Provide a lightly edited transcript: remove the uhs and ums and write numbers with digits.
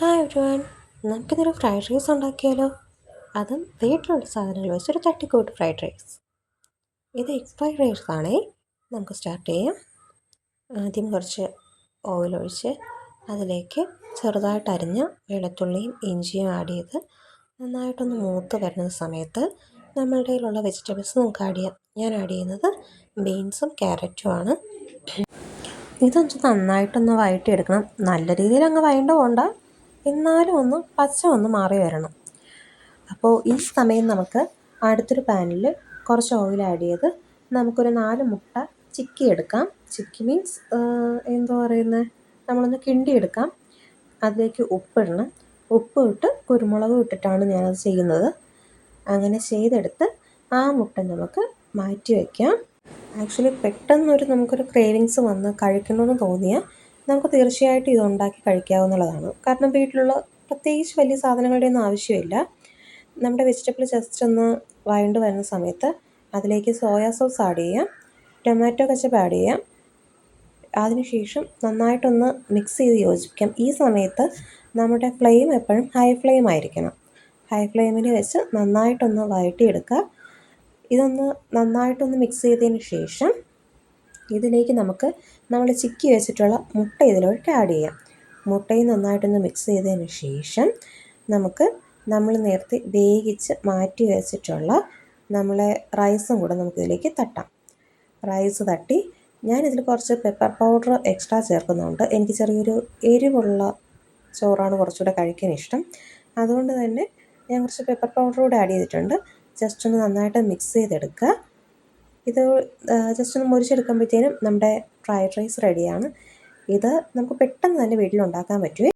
Hi everyone, നമുക്കിതൊരു fried rice ഉണ്ടാക്കിയാലോ? അതും വീട്ടിലുള്ള സാധനങ്ങൾ വെച്ചൊരു തട്ടിക്കൂട്ട് ഫ്രൈഡ് റൈസ്. ഇത് എഗ് ഫ്രൈഡ് റൈസ് ആണേ. നമുക്ക് സ്റ്റാർട്ട് ചെയ്യാം. ആദ്യം കുറച്ച് ഓയിൽ ഒഴിച്ച് അതിലേക്ക് ചെറുതായിട്ട് അരിഞ്ഞ വെളുത്തുള്ളിയും ഇഞ്ചിയും ആഡ് ചെയ്ത് നന്നായിട്ടൊന്ന് മൂത്ത് വരുന്ന സമയത്ത് നമ്മളുടെ കയ്യിലുള്ള വെജിറ്റബിൾസ് നമുക്ക് ആഡ് ചെയ്യാം. ഞാൻ ആഡ് ചെയ്യുന്നത് ബീൻസും ക്യാരറ്റും ആണ്. ഇതൊന്ന് നന്നായിട്ടൊന്ന് വഴറ്റിയെടുക്കണം. നല്ല രീതിയിൽ അങ്ങ് വഴണ്ട് പോകണ്ട, എന്നാലും പച്ച ഒന്ന് മാറി വരണം. അപ്പോൾ ഈ സമയം നമുക്ക് അടുത്തൊരു പാനിൽ കുറച്ച് ഓയിൽ ആഡ് ചെയ്ത് നമുക്കൊരു 4 മുട്ട ചിക്കിയെടുക്കാം. ചിക്കി മീൻസ് എന്താ പറയുന്നത്, നമ്മളൊന്ന് കിണ്ടിയെടുക്കാം. അതിലേക്ക് ഉപ്പിടണം. ഉപ്പ് ഇട്ട് കുരുമുളകും ഇട്ടിട്ടാണ് ഞാനത് ചെയ്യുന്നത്. അങ്ങനെ ചെയ്തെടുത്ത് ആ മുട്ട നമുക്ക് മാറ്റി വയ്ക്കാം. ആക്ച്വലി പെട്ടെന്നൊരു നമുക്കൊരു ക്രേവിങ്സ് വന്ന് കഴിക്കണമെന്ന് തോന്നിയാൽ നമുക്ക് തീർച്ചയായിട്ടും ഇത് ഉണ്ടാക്കി കഴിക്കാവുന്നതാണ്. കാരണം വീട്ടിലുള്ള പ്രത്യേകിച്ച് വലിയ സാധനങ്ങളുടെ ഒന്നും ആവശ്യമില്ല. നമ്മുടെ വെജിറ്റബിൾ ജസ്റ്റ് ഒന്ന് വഴണ്ട് വരുന്ന സമയത്ത് അതിലേക്ക് സോയാ സോസ് ആഡ് ചെയ്യാം, ടൊമാറ്റോ കെച്ചപ്പ് ആഡ് ചെയ്യാം. അതിനുശേഷം നന്നായിട്ടൊന്ന് മിക്സ് ചെയ്ത് യോജിപ്പിക്കാം. ഈ സമയത്ത് നമ്മുടെ ഫ്ലെയിം എപ്പോഴും ഹൈ ഫ്ലെയിം ആയിരിക്കണം. ഹൈ ഫ്ലെയിമിൽ വെച്ച് നന്നായിട്ടൊന്ന് വഴറ്റിയെടുക്കുക. ഇതൊന്ന് നന്നായിട്ടൊന്ന് മിക്സ് ചെയ്തതിന് ശേഷം ഇതിലേക്ക് നമ്മൾ ചിക്കി വെച്ചിട്ടുള്ള മുട്ട ഇതിലോട്ട് ആഡ് ചെയ്യാം. മുട്ടയും നന്നായിട്ടൊന്ന് മിക്സ് ചെയ്തതിന് ശേഷം നമ്മൾ നേരത്തെ വേവിച്ച് മാറ്റി വെച്ചിട്ടുള്ള നമ്മളെ റൈസും കൂടെ നമുക്കിതിലേക്ക് തട്ടാം. റൈസ് തട്ടി ഞാനിതിൽ കുറച്ച് പെപ്പർ പൗഡർ എക്സ്ട്രാ ചേർക്കുന്നുണ്ട്. എനിക്ക് ചെറിയൊരു എരിവുള്ള ചോറാണ് കുറച്ചുകൂടെ കഴിക്കാൻ ഇഷ്ടം. അതുകൊണ്ട് തന്നെ ഞാൻ കുറച്ച് പെപ്പർ പൗഡർ കൂടെ ആഡ് ചെയ്തിട്ടുണ്ട്. ജസ്റ്റ് ഒന്ന് നന്നായിട്ട് മിക്സ് ചെയ്തെടുക്കുക. ഇത് ജസ്റ്റ് ഒന്ന് മുരിച്ചെടുക്കുമ്പോഴത്തേനും നമ്മുടെ ഫ്രൈഡ് റൈസ് റെഡിയാണ്. ഇത് നമുക്ക് പെട്ടെന്ന് തന്നെ വീട്ടിലുണ്ടാക്കാൻ പറ്റുമേ.